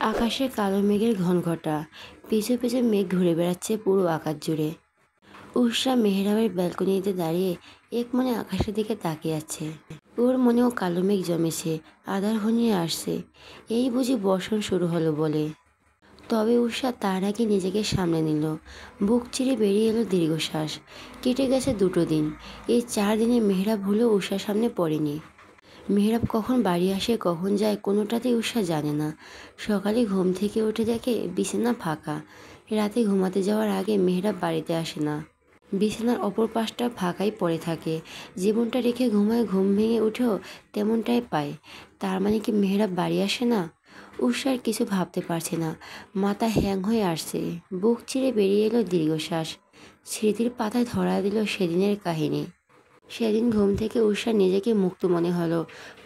আকাশে কালো মেঘের ঘনঘটা, পিছু পিছু মেঘ ঘুরে বেড়াচ্ছে পুরো আকাশ জুড়ে। উষা মেহরাবের ব্যালকনিতে দাঁড়িয়ে এক মনে আকাশের দিকে তাকিয়ে আছে। ওর মনেও কালো মেঘ জমেছে, আধার ঘনিয়ে আসছে। এই বুঝি বর্ষণ শুরু হলো বলে। তবে উষা তার আগে নিজেকে সামনে নিল। বুক চিরে বেরিয়ে এলো দীর্ঘশ্বাস। কেটে গেছে 2 দিন। এই 4 দিনে মেহরাব ভুলেও উষার সামনে পড়েনি। মেহরাব কখন বাড়ি আসে কখন যায় কোনোটাতেই উষা জানে না। সকালে ঘুম থেকে উঠে দেখে বিছানা ফাঁকা। রাতে ঘুমাতে যাওয়ার আগে মেহরাব বাড়িতে আসে না। বিছানার অপর পাশটা ফাঁকাই পড়ে থাকে। জীবনটা রেখে ঘুমায়, ঘুম ভেঙে উঠেও তেমনটাই পায়। তার মানে কি মেহরাব বাড়ি আসে না? উষার কিছু ভাবতে পারছে না। মাথা হ্যাং হয়ে আসছে। বুক চিরে বেরিয়ে এলো দীর্ঘশ্বাস। স্মৃতির পাতায় ধরা দিল সেদিনের কাহিনী। সেদিন ঘুম থেকে উষা নিজেকে মুক্ত মনে হলো।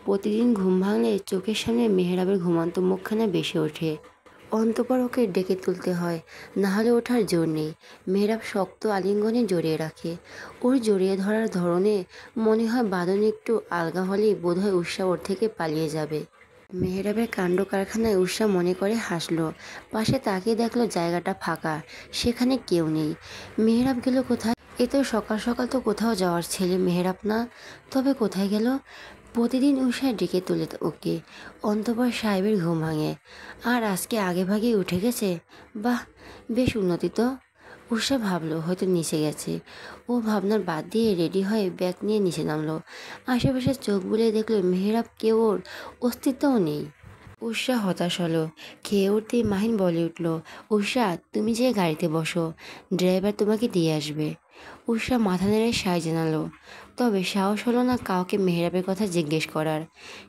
প্রতিদিন ঘুম ভাঙলে চোখের সামনে মেহরাবের ঘুমন্ত মুখখানা ভেসে ওঠে। অন্তঃপর ওকে ডেকে তুলতে হয়, নাহলে ওঠার জোর নেই। মেহরাব শক্ত আলিঙ্গনে জড়িয়ে রাখে। ওর জড়িয়ে ধরার ধরনে মনে হয় বাঁধন একটু আলগা হলেই বোধহয় উষা ওর থেকে পালিয়ে যাবে। মেহরাবের কাণ্ড কারখানায় উষা মনে করে হাসলো। পাশে তাকিয়ে দেখলো জায়গাটা ফাঁকা, সেখানে কেউ নেই। মেহরাব গেল কোথায়? এ তো সকাল সকাল তো কোথাও যাওয়ার ছেলে মেহরাব না। তবে কোথায় গেল? প্রতিদিন উষা ডেকে তোলে ওকে। অন্তঃপর সাহেবের ঘুম ভাঙে। আর আজকে আগে ভাগেই উঠে গেছে। বাহ, বেশ উন্নতি তো। উষা ভাবলো হয়তো নিচে গেছে। ও ভাবনার বাদ দিয়ে রেডি হয়ে ব্যাগ নিয়ে নিচে নামলো। আশেপাশে চোখ বুলিয়ে দেখলো মেহরাব কেউ, ওর অস্তিত্বও নেই। উষা হতাশ হলো। খেয়ে উঠতেই মাহিন বলে উঠল, উষা তুমি যে গাড়িতে বসো, ড্রাইভার তোমাকে দিয়ে আসবে। উষা মাথা নেড়ে সায় জানালো। তবে সাহস হলো না কাউকে মেহরাবের কথা জিজ্ঞেস করার।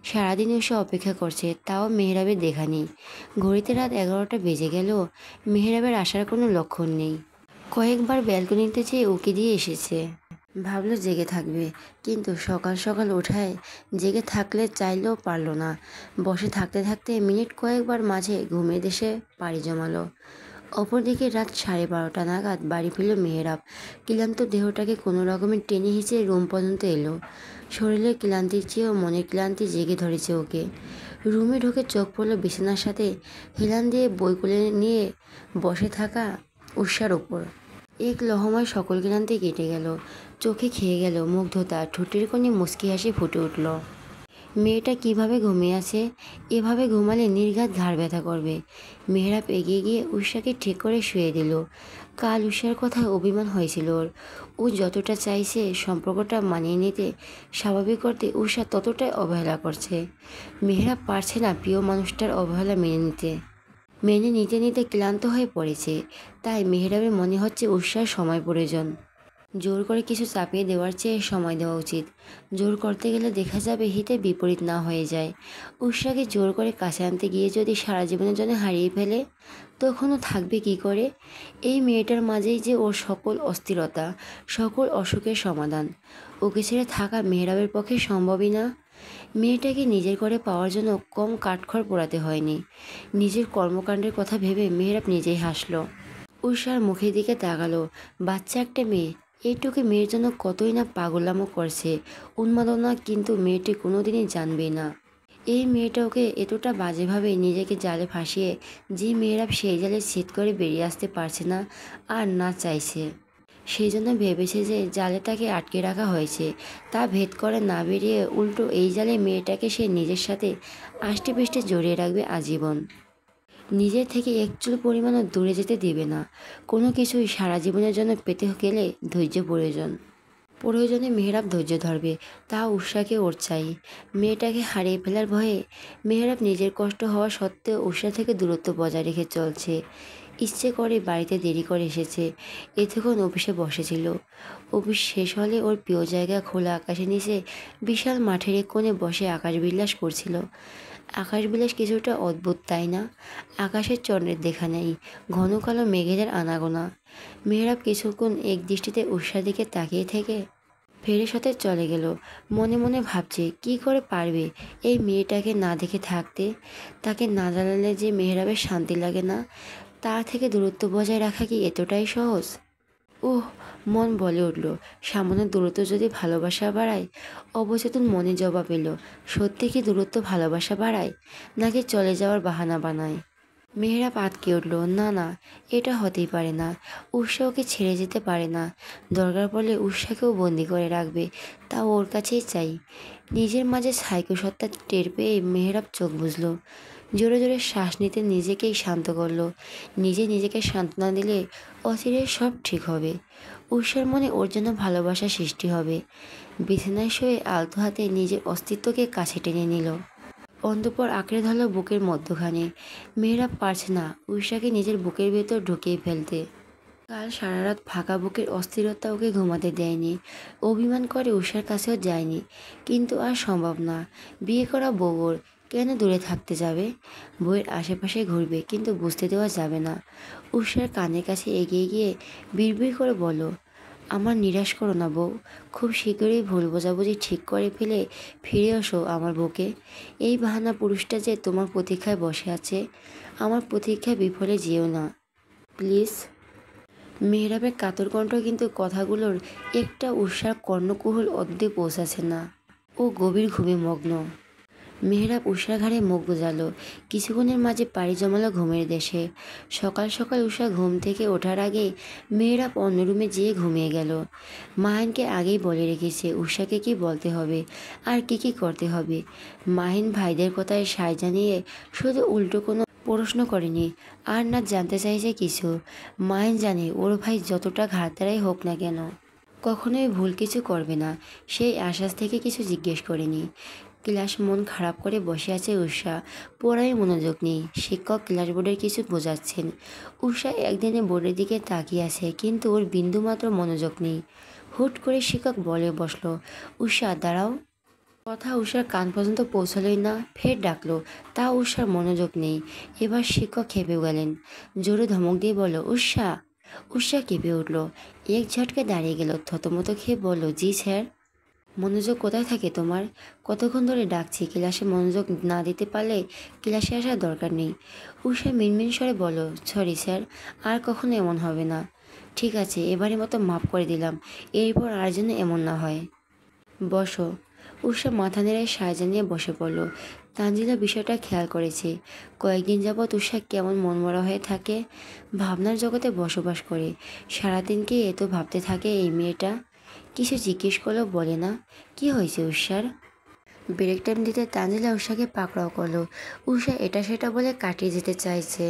সারাদিন উষা অপেক্ষা করছে, তাও মেহরাবের দেখা নেই। ঘড়িতে রাত 11টা বেজে গেলেও মেহরাবের আসার কোনো লক্ষণ নেই। কয়েকবার ব্যালকনিতে যেয়ে উকি দিয়ে এসেছে। ভাবলো জেগে থাকবে, কিন্তু সকাল সকাল ওঠায় জেগে থাকলে চাইলেও পারল না। বসে থাকতে থাকতে মিনিট কয়েকবার মাঝে ঘুমের দেশে পাড়ি জমালো। অপরদিকে রাত 12:30 নাগাদ বাড়ি ফিরল মেহরাব। ক্লান্ত দেহটাকে কোনো রকমের টেনে হিঁচড়ে রুম পর্যন্ত এলো। শরীরের ক্লান্তির চেয়েও মনের ক্লান্তি জেগে ধরেছে ওকে। রুমে ঢুকে চোখ পড়লো বিছানার সাথে হেলান দিয়ে বই কোলে নিয়ে বসে থাকা উষার ওপর। এক লহমায় সকল ক্লান্তি কেটে গেল। চোখে খেয়ে গেল মুগ্ধতা, ঠোঁটের কোণে মুচকি হাসি ফুটে উঠল। মেয়েটা কিভাবে ঘুমিয়ে আছে? এভাবে ঘুমালে নির্ঘাত ঘাড় ব্যথা করবে। মেহরাব এগিয়ে গিয়ে উষাকে ঠিক করে শুয়ে দিল। কাল উষার কথায় অভিমান হয়েছিল ওর। ও যতটা চাইছে সম্পর্কটা মানিয়ে নিতে, স্বাভাবিক করতে, উষা ততটাই অবহেলা করছে। মেহরাব পারছে না প্রিয় মানুষটার অবহেলা মেনে নিতে নিতে ক্লান্ত হয়ে পড়েছে। তাই মেহরাবের মনে হচ্ছে উষার সময় প্রয়োজন। জোর করে কিছু চাপিয়ে দেওয়ার চেয়ে সময় দেওয়া উচিত। জোর করতে গেলে দেখা যাবে হিতে বিপরীত না হয়ে যায়। উষাকে জোর করে কাছে আনতে গিয়ে যদি সারা জীবনের জন্য হারিয়ে ফেলে, তখনও থাকবে কি করে? এই মেয়েটার মাঝেই যে ওর সকল অস্থিরতা, সকল অসুখের সমাধান। ওকে ছেড়ে থাকা মেহরাবের পক্ষে সম্ভবই না। মেয়েটাকে নিজের করে পাওয়ার জন্য কম কাঠখড় পোড়াতে হয়নি। নিজের কর্মকাণ্ডের কথা ভেবে মেহরাব নিজেই হাসল। উষার মুখের দিকে তাকালো। বাচ্চা একটা মেয়ে, এইটুকু মেয়ের জন্য কতই না পাগলামো করছে, উন্মাদনা, কিন্তু মেয়েটি কোনোদিনই জানবেই না এই মেয়েটা ওকে এতটা বাজেভাবে নিজেকে জালে ফাঁসিয়ে যে মেয়েরা সেই জালে ছিট করে বেরিয়ে আসতে পারছে না আর না চাইছে। সেই জন্য ভেবেছে যে জালে তাকে আটকে রাখা হয়েছে, তা ভেদ করে না বেরিয়ে উল্টো এই জালে মেয়েটাকে সে নিজের সাথে আষ্টে পৃষ্ঠে জড়িয়ে রাখবে আজীবন। নিজের থেকে এক চুল পরিমাণও দূরে যেতে দেবে না। কোনো কিছুই সারা জীবনের জন্য পেতে গেলে ধৈর্য প্রয়োজনে মেহরাব ধৈর্য ধরবে, তা উষাকে ওর চাই। মেয়েটাকে হারিয়ে ফেলার ভয়ে মেহরাব নিজের কষ্ট হওয়া সত্ত্বেও উষা থেকে দূরত্ব বজায় রেখে চলছে। ইচ্ছে করে বাড়িতে দেরি করে এসেছে। এতক্ষণ অফিসে বসেছিল। অফিস শেষ হলে ওর প্রিয় জায়গা খোলা আকাশের নিচে বিশাল মাঠের এক কোণে বসে আকাশ বিলাস করছিল। আকাশ বিলাস কিছুটা অদ্ভুত, তাই না? আকাশের চন্দ্রের দেখা নেই, ঘন কালো মেঘেদের আনাগোনা। মেহরাব কিছুক্ষণ এক দৃষ্টিতে উষার দিকে তাকিয়ে থেকে ফেরে সাথে চলে গেল। মনে মনে ভাবছে কি করে পারবে এই মেয়েটাকে না দেখে থাকতে। তাকে না জানালে যে মেহরাবের শান্তি লাগে না, তার থেকে দূরত্ব বজায় রাখা কি এতটাই সহজ? ওহ, মন বলে উঠল, সামান্য দূরত্ব যদি ভালোবাসা বাড়ায়? অবচেতন মনে জবাব এলো, সত্যি কি দূরত্ব ভালোবাসা বাড়ায়, নাকি চলে যাওয়ার বাহানা বানায়? মেহেরাব আটকে উঠল, না না, এটা হতেই পারে না। উষা ওকে ছেড়ে যেতে পারে না। দরকার পড়লে উষাকেও বন্দি করে রাখবে, তাও ওর কাছেই চাই। নিজের মাঝে সাইকো সত্তা টের পেয়ে মেহেরাব চোখ বুঝল। জোরে জোরে শ্বাস নিতে নিজেকেই শান্ত করলো। নিজেকে সান্ত্বনা দিলে অচিরেই সব ঠিক হবে। উষার মনে ওর জন্য ভালোবাসা সৃষ্টি হবে। বিছানায় শুয়ে আলতো হাতে নিজের অস্তিত্বকে কাছে টেনে নিল। অন্তঃপর আঁকড়ে ধরল বুকের মধ্যখানে। মেহেরাব পারছে না উষাকে নিজের বুকের ভেতর ঢুকিয়ে ফেলতে। কাল সারা রাত ফাঁকা বুকের অস্থিরতা ওকে ঘুমাতে দেয়নি। অভিমান করে উষার কাছেও যায়নি, কিন্তু আর সম্ভব না। বিয়ে করা বউ ওর, কেন দূরে থাকতে যাবে? বউয়ের আশেপাশে ঘুরবে, কিন্তু বুঝতে দেওয়া যাবে না। উষার কানের কাছে এগিয়ে গিয়ে বিড়বিড় করে বলল, আমার নিরাশ করো না বউ। খুব শীঘ্রই ভুল বোঝাবুঝি ঠিক করে ফেলে ফিরে আসো আমার বুকে। এই বাহানা পুরুষটা যে তোমার প্রতীক্ষায় বসে আছে, আমার প্রতীক্ষায় বিফলে যেও না প্লিজ। মেহরাবের কাতর কণ্ঠ, কিন্তু কথাগুলোর একটা উষার কর্ণকুহর অব্দে পৌঁছাচ্ছে না। ও গভীর ঘুমে মগ্ন। মেহরাব উষার ঘাড়ে মুখ গোজালো। কিছুক্ষণের মাঝে পাড়ি জমালো ঘুমের দেশে। সকাল সকাল উষা ঘুম থেকে ওঠার আগেই মেহরাব অন্য রুমে যেয়ে ঘুমিয়ে গেল। মাহিনকে আগেই বলে রেখেছে উষাকে কি বলতে হবে আর কি করতে হবে। মাহিন ভাইদের কথায় সায় জানিয়ে শুধু উল্টো কোনো প্রশ্ন করেনি, আর না জানতে চাইছে কিছু। মাহিন জানে ওর ভাই যতটা ঘাড়তারাই হোক না কেন কখনোই ভুল কিছু করবে না। সেই আশ্বাস থেকে কিছু জিজ্ঞেস করেনি। ক্লাস মন খারাপ করে বসে আছে উষা। পড়ায় মনোযোগ নেই। শিক্ষক ক্লাস বোর্ডের কিছু বোঝাচ্ছেন। উষা একদিনে বোর্ডের দিকে তাকিয়ে আছে, কিন্তু ওর বিন্দুমাত্র মনোযোগ নেই। হুট করে শিক্ষক বলে বসলো, উষা দাঁড়াও। কথা উষার কান পর্যন্ত পৌঁছালোই না, ফের ডাকলো, তা উষার মনোযোগ নেই। এবার শিক্ষক খেপে গেলেন। জোরে ধমক দিয়ে বলল, উষা। উষা কেঁপে উঠল। এক ঝটকে দাঁড়িয়ে গেল, থতমত খেয়ে বলল, জি স্যার। মনোযোগ কোথায় থাকে তোমার? কতক্ষণ ধরে ডাকছি, ক্লাসে মনোযোগ না দিতে পারলে ক্লাসে আসার দরকার নেই। উষা মিনমিন স্বরে বলল, সরি স্যার, আর কখনো এমন হবে না। ঠিক আছে, এবারের মতো মাফ করে দিলাম, এরপর আর যেন এমন না হয়। বসো। উষা মাথা নেড়ে সায় জানিয়ে বসে পড়ল। তানজিলা বিষয়টা খেয়াল করেছে। কয়েকদিন যাবৎ উষা কেমন মনমরা হয়ে থাকে, ভাবনার জগতে বসবাস করে। সারাদিন কি এত ভাবতে থাকে এই মেয়েটা? কিছু জিজ্ঞেস করলেও বলে না। কি হয়েছে উষার? ব্রেক টাইম দিতে তানজিলা উষাকে পাকড়াও করলো। উষা এটা সেটা বলে কাটিয়ে যেতে চাইছে।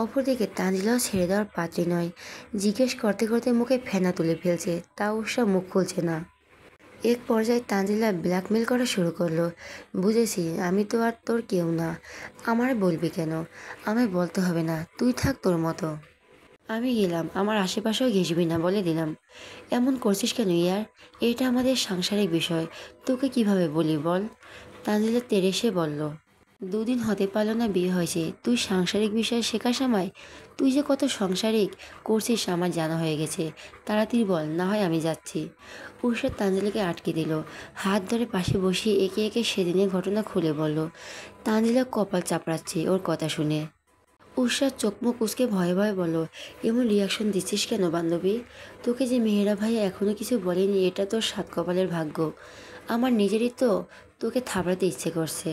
অপরদিকে তানজিলাও ছেড়ে দেওয়ার পাত্রী নয়। জিজ্ঞেস করতে করতে মুখে ফেনা তুলে ফেলছে, তা উষা মুখ খুলছে না। এক পর্যায়ে তানজিলা ব্ল্যাকমেল করা শুরু করলো, বুঝেছি, আমি তো আর তোর কেউ না, আমার বলবি কেন? আমায় বলতে হবে না, তুই থাক তোর মতো। আমি গেলাম, আমার আশেপাশেও ঘেসবি না বলে দিলাম। এমন করছিস কেন ইয়ার? এটা আমাদের সাংসারিক বিষয়, তোকে কিভাবে বলি বল? তানজিলা তেরেসে বলল, দুদিন হতে পারলো না বিয়ে হয়েছে, তুই সাংসারিক বিষয় শেখাস আমায়? তুই যে কত সাংসারিক করছিস আমার জানা হয়ে গেছে। তাড়াতাড়ি বল, না হয় আমি যাচ্ছি। উষা তানজিলাকে আটকে দিল। হাত ধরে পাশে বসিয়ে একে একে সেদিনের ঘটনা খুলে বলল। তানজিলা কপাল চাপড়াচ্ছে ওর কথা শুনে। উষার চোখ মুখ উচকে ভয়ে ভয়ে বলল, এমন রিয়াকশন দিচ্ছিস কেন বান্ধবী? তোকে যে মেহেরা ভাইয়া এখনো কিছু বলেনি, এটা তোর সাত কপালের ভাগ্য। আমার নিজেরই তো তোকে থাবড়াতে ইচ্ছে করছে।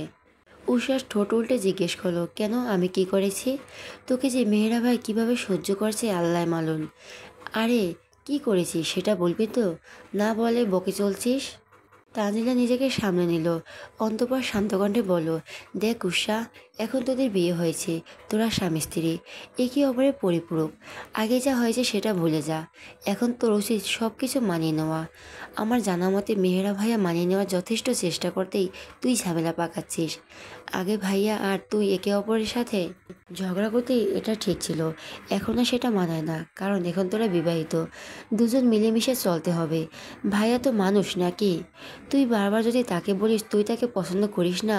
উষার ঠোঁট উল্টে জিজ্ঞেস করলো, কেন, আমি কি করেছি? তোকে যে মেহেরা ভাই কীভাবে সহ্য করছে আল্লাহ মালুন। আরে কি করেছি সেটা বলবি তো? না বলে বকে চলছিস। তানজিলা নিজেকে সামলে নিল। অন্তঃপর শান্ত কণ্ঠে বলল, দেখ উষা, এখন তোদের বিয়ে হয়েছে, তোরা স্বামী স্ত্রী, একে অপরের পরিপূরক। আগে যা হয়েছে সেটা ভুলে যা। এখন তোর উচিত সব কিছু মানিয়ে নেওয়া। আমার জানা মতে মেহেরা ভাইয়া মানিয়ে নেওয়ার যথেষ্ট চেষ্টা করতেই তুই ঝামেলা পাকাচ্ছিস। আগে ভাইয়া আর তুই একে অপরের সাথে ঝগড়া করতেই এটা ঠিক ছিল। এখন আর সেটা মানায় না, কারণ এখন তোরা বিবাহিত, দুজন মিলেমিশে চলতে হবে। ভাইয়া তো মানুষ নাকি? তুই বারবার যদি তাকে বলিস তুই তাকে পছন্দ করিস না,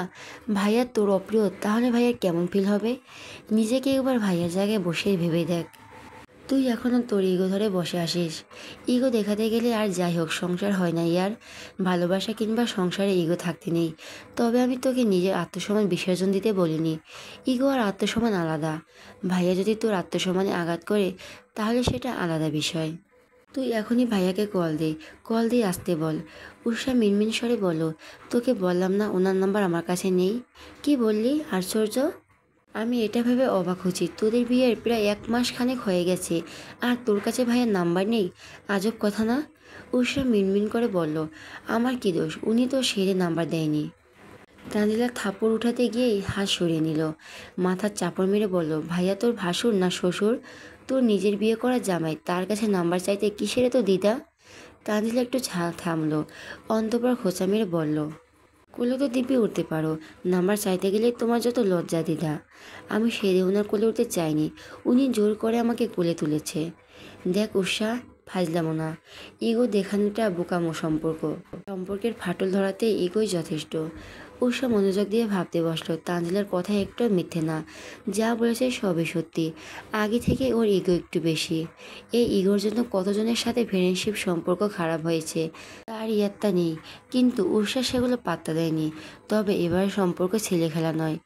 ভাইয়া তোর অপ্রিয়, তাহলে ভাইয়ার কেমন ফিল হবে? নিজেকে একবার ভাইয়ার জায়গায় বসেই ভেবে দেখ। তুই এখনও তোর ইগো ধরে বসে আসিস। ইগো দেখাতে গেলে আর যাই হোক সংসার হয় না ইয়ার। ভালোবাসা কিংবা সংসারে ইগো থাকতে নেই। তবে আমি তোকে নিজের আত্মসম্মান বিসর্জন দিতে বলিনি। ইগো আর আত্মসম্মান আলাদা। ভাইয়া যদি তোর আত্মসম্মানে আঘাত করে, তাহলে সেটা আলাদা বিষয়। তুই এখনই ভাইয়াকে কল দিয়ে আসতে বল। উষা মিনমিন স্বরে বলল, তোকে বললাম না ওনার নাম্বার আমার কাছে নেই? কি বললি? আশ্চর্য। আমি এটা ভেবে অবাক হচ্ছি, তোদের বিয়ের প্রায় 1 মাস খানেক হয়ে গেছে আর তোর কাছে ভাইয়ের নাম্বার নেই। আজব কথা না? উষা মিনমিন করে বলল, আমার কি দোষ, উনি তো সেরে নাম্বার দেয়নি। তানজিলা থাপড় উঠাতে গিয়েই হাত সরিয়ে নিল, মাথার চাপড় মেরে বলল, ভাইয়া তোর ভাসুর না শ্বশুর? তোর নিজের বিয়ে করা জামাই, তার কাছে নাম্বার চাইতে কিসের তো দিদা? তানজিলা একটু থামলো, অন্তঃপর খোঁচা মেরে বলল, কোলে তো দিব্যি উঠতে পারো, নাম্বার চাইতে গেলে তোমার যত লজ্জা দিদা। আমি সেরে ওনার কোলে উঠতে চাইনি, উনি জোর করে আমাকে কোলে তুলেছে। দেখ উষা, ফাজলামো না, ইগো দেখানোটা বোকামো সম্পর্কের ফাটল ধরাতে ইগোই যথেষ্ট। উষা মনোযোগ দিয়ে ভাবতে বসলো, তানজিলার কথা একটু মিথ্যে না, যা বলেছে সবই সত্যি। আগে থেকে ওর ইগো একটু বেশি। এই ইগোর জন্য কতজনের সাথে ফ্রেন্ডশিপ সম্পর্ক খারাপ হয়েছে, তার ইয়াত্তা নেই। কিন্তু উষা সেগুলো পাত্তা দেয়নি। তবে এবার সম্পর্ক ছেলে খেলা নয়।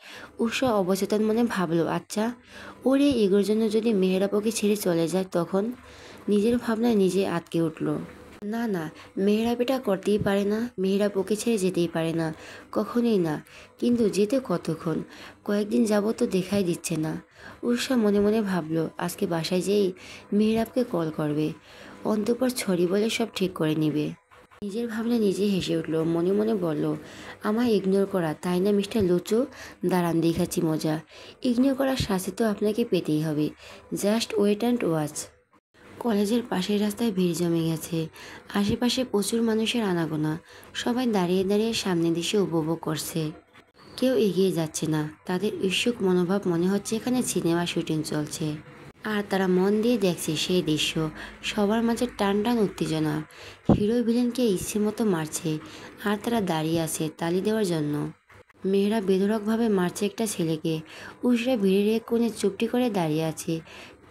উষা অবচেতন মনে ভাবলো, আচ্ছা, ওর এই ইগোর জন্য যদি মেহেরাব ওকে ছেড়ে চলে যায়, তখন নিজের ভাবনায় নিজে আটকে উঠল। না না, মেহেরাব এটা করতেই পারে না, মেহেরাব ওকে ছেড়ে যেতেই পারে না, কখনোই না। কিন্তু যেতে কতক্ষণ? কয়েকদিন যাবত তো দেখাই দিচ্ছে না। উষা মনে মনে ভাবলো, আজকে বাসায় যেই মেহেরাবকে কল করবে, অন্তঃপর ছড়ি বলে সব ঠিক করে নিবে। নিজের ভাবনা নিজে হেসে উঠল, মনে মনে বলল, আমায় ইগনোর করা তাই না মিস্টার লুচু? দাঁড়ান দেখাচ্ছি মজা। ইগনোর করার শাস্তি তো আপনাকে পেতেই হবে, জাস্ট ওয়েট অ্যান্ড ওয়াচ। কলেজের পাশের রাস্তায় ভিড় জমে গেছে, আশেপাশে প্রচুর মানুষের আনাগোনা। সবাই দাঁড়িয়ে দাঁড়িয়ে সামনের দৃশ্য উপভোগ করছে, কেউ এগিয়ে যাচ্ছে না। তাদের উৎসুক মনোভাব, মনে হচ্ছে এখানে সিনেমা শুটিং চলছে। আর তারা মন দিয়ে দেখছে সেই দৃশ্য। সবার মাঝে টান টান উত্তেজনা, হিরো ভিলেনকে ইচ্ছে মতো মারছে, আর তারা দাঁড়িয়ে আছে তালি দেওয়ার জন্য। মেয়েরা বেধড়কভাবে মারছে একটা ছেলেকে। উষরা ভিড়ের এক কোণে চুপটি করে দাঁড়িয়ে আছে।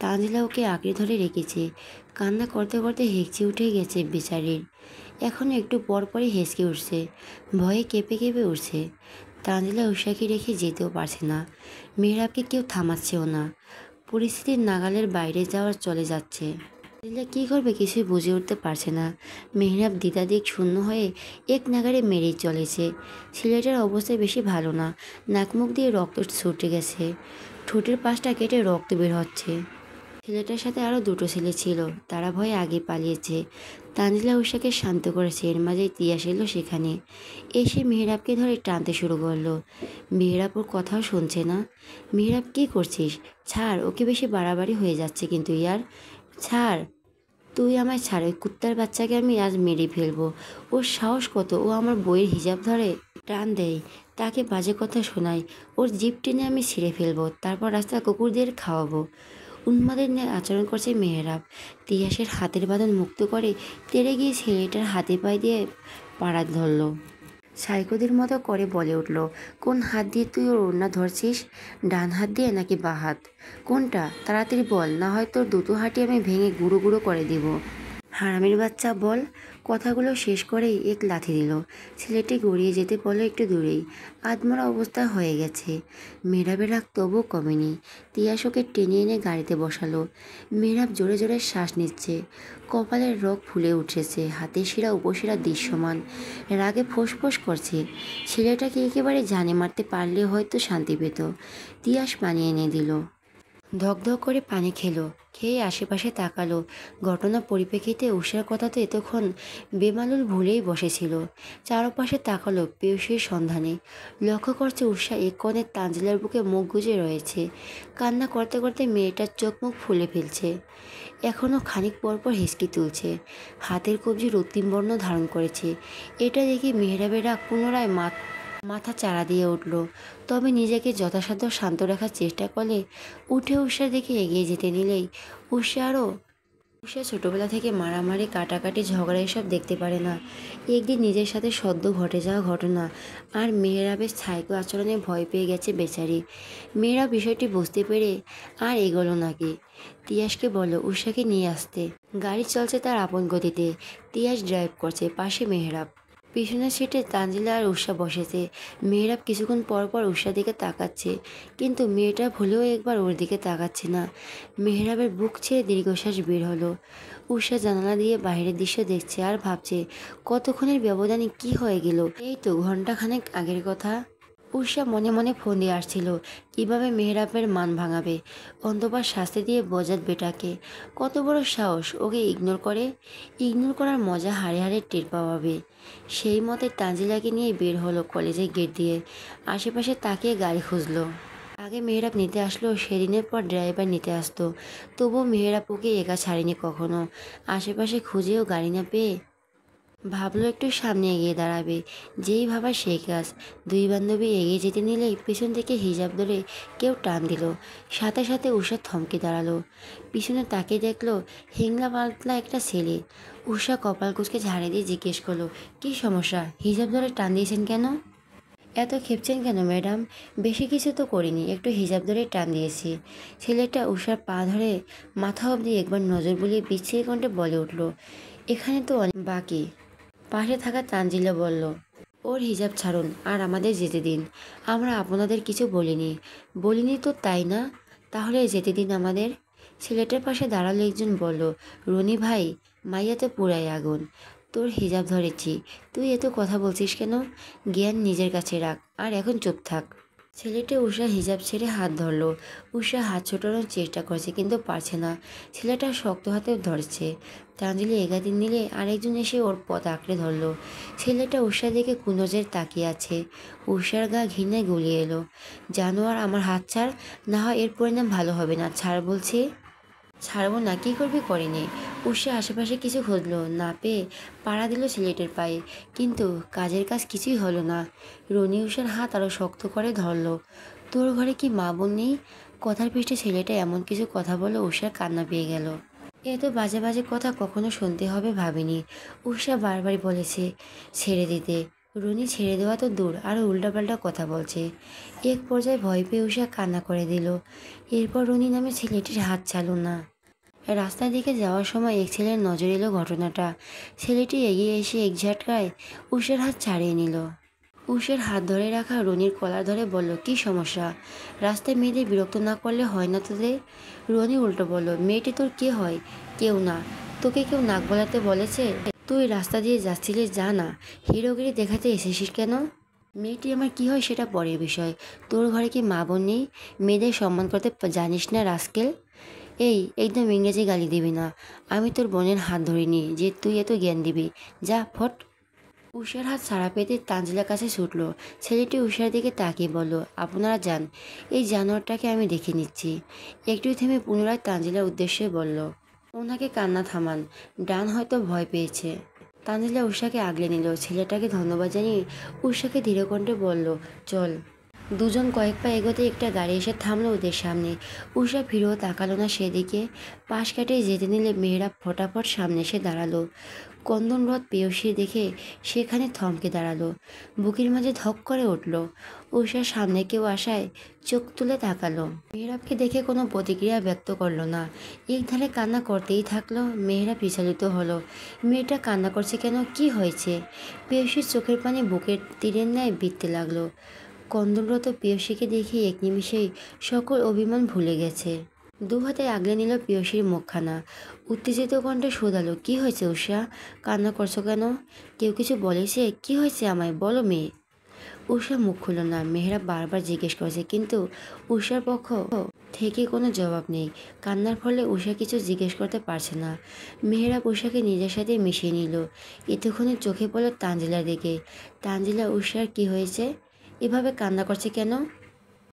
তানজিলা ওকে আঁকড়ে ধরে রেখেছে, কান্না করতে করতে হেঁচে উঠে গেছে বেচারির। এখনও একটু পর পরই হেঁচকে উঠছে, ভয়ে কেঁপে কেঁপে উঠছে। তানজিলা উষাকে রেখে যেতেও পারছে না, মেহরাবকে কেউ থামাচ্ছেও না। পরিস্থিতির নাগালের বাইরে যাওয়ার চলে যাচ্ছে। তানজিলা কী করবে কিছুই বুঝে উঠতে পারছে না। মেহরাব দ্বিধাদ্বিক শূন্য হয়ে এক নাগাড়ে মেরেই চলেছে। ছেলেটার অবস্থা বেশি ভালো না, নাক মুখ দিয়ে রক্ত ছুটে গেছে, ঠোঁটের পাশটা কেটে রক্ত বের হচ্ছে। ছেলেটার সাথে আরও দুটো ছেলে ছিল, তারা ভয়ে আগে পালিয়েছে। তানজিলা উষাকে শান্ত করেছে, এর মাঝেই তিয়াস এলো সেখানে। এসে মেহরাবকে ধরে টানতে শুরু করলো। মেহরাব ওর কথাও শুনছে না। মেহরাব, কী করছিস? ছাড়, ওকে বেশি বাড়াবাড়ি হয়ে যাচ্ছে কিন্তু ইয়ার, ছাড়। তুই আমায় ছাড়, ওই কুত্তার বাচ্চাকে আমি আজ মেরে ফেলবো। ওর সাহস কত, ও আমার বইয়ের হিজাব ধরে, টান দেয়, তাকে বাজে কথা শোনায়, ওর জিভ টেনে আমি ছিঁড়ে ফেলবো, তারপর রাস্তা কুকুরদের খাওয়াবো। উন্মাদের ন্যায় আচরণ করছে মেহরাব। তিয়াসের হাতের বাঁধন মুক্ত করে তেড়ে গিয়ে ছেলেটার হাতে পায়ে দিয়ে পাড়া ধরল। সাইকোদের মতো করে বলে উঠল, কোন হাত দিয়ে তুই ওর ওড়না ধরছিস? ডান হাত দিয়ে নাকি বাঁ হাত? কোনটা? তাড়াতাড়ি বল, না হয় তোর দুটো হাঁটি আমি ভেঙে গুঁড়ো গুঁড়ো করে দেব। হারামির বাচ্চা, বল। কথাগুলো শেষ করেই এক লাথি দিল। ছেলেটি গড়িয়ে যেতে বলল একটু দূরেই, আধমরা অবস্থা হয়ে গেছে। মেহরাবের রাগ তবুও কমেনি। তিয়াস ওকে টেনে এনে গাড়িতে বসালো। মেহরাব জোরে জোরে শ্বাস নিচ্ছে, কপালের রগ ফুলে উঠেছে, হাতের শিরা উপশিরা দৃশ্যমান। রাগে ফোঁস করছে। ছেলেটাকে একেবারে জানে মারতে পারলে হয়তো শান্তি পেত। তিয়াস পানি এনে দিল, ধকধক করে পানি খেলো, খেয়ে আশেপাশে তাকালো। ঘটনা পরিপ্রেক্ষিতে উষার কথা তো এতক্ষণ বেমালুল ভুলেই বসেছিল। চারপাশে তাকালো পেয়সীর সন্ধানে। লক্ষ্য করছে উষা এক কোণে তানজিলার বুকে মুখ গুজে রয়েছে, কান্না করতে করতে মেয়েটার চোখ মুখ ফুলে ফেলছে। এখনও খানিক পরপর হেঁচকি তুলছে, হাতের কবজি রক্তিম বর্ণ ধারণ করেছে। এটা দেখে মেহরাবের রাগ পুনরায় মাথা চাড়া দিয়ে উঠল। তবে নিজেকে যথাসাধ্য শান্ত রাখার চেষ্টা করলে উঠে উষার দিকে এগিয়ে যেতে নিলেই উষা ছোটবেলা থেকে মারামারি, কাটাকাটি, ঝগড়া এসব দেখতে পারে না। একদিন নিজের সাথে সদ্য ঘটে যাওয়া ঘটনা আর মেহরাবের সাইকো আচরণে ভয় পেয়ে গেছে বেচারি। মেয়েরা বিষয়টি বুঝতে পেরে আর এগোলো নাকি। তিয়াসকে বলো উষাকে নিয়ে আসতে। গাড়ি চলছে তার আপন গতিতে। তিয়াস ড্রাইভ করছে, পাশে মেহরাব। পিছনের সিটে তানজিলা আর উষা বসেছে। মেহরাব কিছুক্ষণ পর পর উষার দিকে তাকাচ্ছে, কিন্তু মেয়েটা ভুলেও একবার ওর দিকে তাকাচ্ছে না। মেহরাবের বুক ছেড়ে দীর্ঘশ্বাস বের হলো। উষা জানালা দিয়ে বাইরের দৃশ্য দেখছে আর ভাবছে কতক্ষণের ব্যবধানে কি হয়ে গেল। এই তো ঘন্টাখানেক আগের কথা। উষা মনে মনে ফোন দিয়ে আসছিল কিভাবে মেহরাবের মান ভাঙাবে, অন্তপর শাস্তি দিয়ে বজাত বেটাকে। কত বড় সাহস, ওকে ইগনোর করে। ইগনোর করার মজা হাড়ে হাড়ে টের পাওয়াবে। সেই মতে তানজিলাকে নিয়ে বের হলো কলেজের গেট দিয়ে। আশেপাশে তাকিয়ে গাড়ি খুঁজলো। আগে মেহরাব নিতে আসলো, সেদিনের পর ড্রাইভার নিতে আসতো। তবুও মেহরাব ওকে একা ছাড়েনি কখনো। আশেপাশে খুঁজেও গাড়ি না পেয়ে ভাবলো একটু সামনে এগিয়ে দাঁড়াবে। যেই ভাবা সেই কাজ। দুই বান্ধবী এগিয়ে যেতে নিলেই পেছন থেকে হিজাব ধরে কেউ টান দিল। সাথে সাথে উষা থমকে দাঁড়ালো। পিছনে তাকিয়ে দেখলো হিংলা পাতলা একটা ছেলে। উষা কপাল কুঁচকে ঝাড়ে দিয়ে জিজ্ঞেস করলো, কী সমস্যা? হিজাব ধরে টান দিয়েছেন কেন? এত খেপছেন কেন ম্যাডাম? বেশি কিছু তো করিনি, একটু হিজাব ধরে টান দিয়েছি। ছেলেটা উষার পা ধরে মাথা অবধি একবার নজর বুলিয়ে বিচ্ছিরি কণ্ঠে বলে উঠল, এখানে তো অনেক বাকি। পাশে থাকা তানজিলা বলল, ওর হিজাব ছাড়ুন আর আমাদের যেতে দিন। আমরা আপনাদের কিছু বলিনি। বলিনি তো, তাই না? তাহলে যেতে দিন আমাদের। ছেলেটার পাশে দাঁড়ালো একজন বলল, রনি ভাই, মাইয়াতে পুরাই আগুন। তোর হিজাব ধরেছি, তুই এত কথা বলছিস কেন? জ্ঞান নিজের কাছে রাখ আর এখন চুপ থাক। ছেলেটা উষা হিজাব ছেড়ে হাত ধরলো। উষা হাত ছোটানোর চেষ্টা করছে কিন্তু পারছে না। ছেলেটা শক্ত হাতে ধরছে। তানজিলি এগাতে নিলে আরেকজন এসে ওর পথ আঁকড়ে ধরলো। ছেলেটা উষার দিকে কুনজের তাকিয়ে আছে। উষার গা ঘৃণায় গুলিয়ে এলো। জানোয়ার, আমার হাত ছাড়, না হয় এর পরিণাম ভালো হবে না। ছাড় বলছি। ছাড়বো না, কী করবি করেনি। উষা আশেপাশে কিছু খুঁজলো, না পেয়ে পাড়া দিল ছেলেটার পায়ে। কিন্তু কাজের কাজ কিছুই হলো না। রনি উষার হাত আরও শক্ত করে ধরলো। তোর ঘরে কি মা বোন নেই? কথার পৃষ্ঠে ছেলেটা এমন কিছু কথা বলে উষার কান্না পেয়ে গেল। এত বাজে বাজে কথা কখনো শুনতে হবে ভাবিনি। উষা বারবার বলেছে ছেড়ে দিতে। রনি ছেড়ে দেওয়া তো দূর, আরও উল্টাপাল্টা কথা বলছে। এক পর্যায়ে ভয় পেয়ে উষা কান্না করে দিল। এরপর রনি নামে ছেলেটির হাত ছাড়ল না। রাস্তার দিকে যাওয়ার সময় এক ছেলের নজর এলো ঘটনাটা। ছেলেটি এগিয়ে এসে এক ঝটকায় উষার হাত ছাড়িয়ে নিল। উষার হাত ধরে রাখা রনির কলার ধরে বলল, কী সমস্যা? রাস্তায় মেয়েদের বিরক্ত না করলে হয় না তোদের? রনি উল্টো বলল, মেয়েটি তোর কে হয়? কেউ না। তোকে কেউ নাক গলাতে বলেছে? তুই রাস্তা দিয়ে যাচ্ছিলিস, যা না। হিরোগিরি দেখাতে এসেছিস কেন? মেয়েটি আমার কি হয় সেটা পরের বিষয়। তোর ঘরে কি মা বোন নেই? মেয়েদের সম্মান করতে জানিস না রাস্কেল? এই, একদম ইংরেজি গালি দিবি না। আমি তোর বোনের হাত ধরিনি যে তুই এত জ্ঞান দিবি। যা, ফট। উষার হাত ছাড়া পেতে তানজিলার কাছে ছুটল। ছেলেটি উষার দিকে তাকিয়ে বলল, আপনারা যান, এই জানোয়ারটাকে আমি দেখে নিচ্ছি। একটু থেমে পুনরায় তানজিলার উদ্দেশ্যে বলল, ওনাকে কান্না থামান। ডান হয়তো ভয় পেয়েছে। তানজিলা উষাকে আগলে নিল। ছেলেটাকে ধন্যবাদ জানিয়ে উষাকে ধীরকণ্ঠে বলল, চল। দুজন কয়েক পা এগোতে একটা গাড়ি এসে থামলো ওদের সামনে। উষা ফিরেও তাকালো না সেদিকে। পাশ কাটে যেতে নিলে মেয়েরা ফটাফট সামনে এসে দাঁড়ালো। কন্দনরত পেয়সী দেখে সেখানে থমকে দাঁড়ালো। বুকের মাঝে ধক করে উঠল। উষার সামনে কেউ আসায় চোখ তুলে তাকালো। মেহরাবকে দেখে কোনো প্রতিক্রিয়া ব্যক্ত করলো না। একধারে কান্না করতেই থাকলো। মেহরাব বিচলিত হলো। মেয়েটা কান্না করছে কেন? কি হয়েছে? পেয়সীর চোখের পানি বুকের তীরের ন্যায় বিঁধতে লাগলো। কন্দনরত পেয়সীকে দেখে এক নিমিষেই সকল অভিমান ভুলে গেছে। দু হাতে আগলে নিল পেয়সীর মুখখানা। উত্তেজিত কণ্ঠে শোধালো, কি হয়েছে উষা? কান্না করছো কেন? কেউ কিছু বলেছে? কি হয়েছে আমায় বলো মেয়ে। উষা মুখ খুলল না। মেহরাব বারবার জিজ্ঞেস করেছে কিন্তু উষার পক্ষ থেকে কোনো জবাব নেই। কান্নার ফলে উষা কিছু জিজ্ঞেস করতে পারছে না। মেহরাব উষাকে নিজের সাথে মিশিয়ে নিল। এতক্ষণে চোখে পড়ল তানজিলার দিকে। তানজিলা, উষার কি হয়েছে? এভাবে কান্না করছে কেন?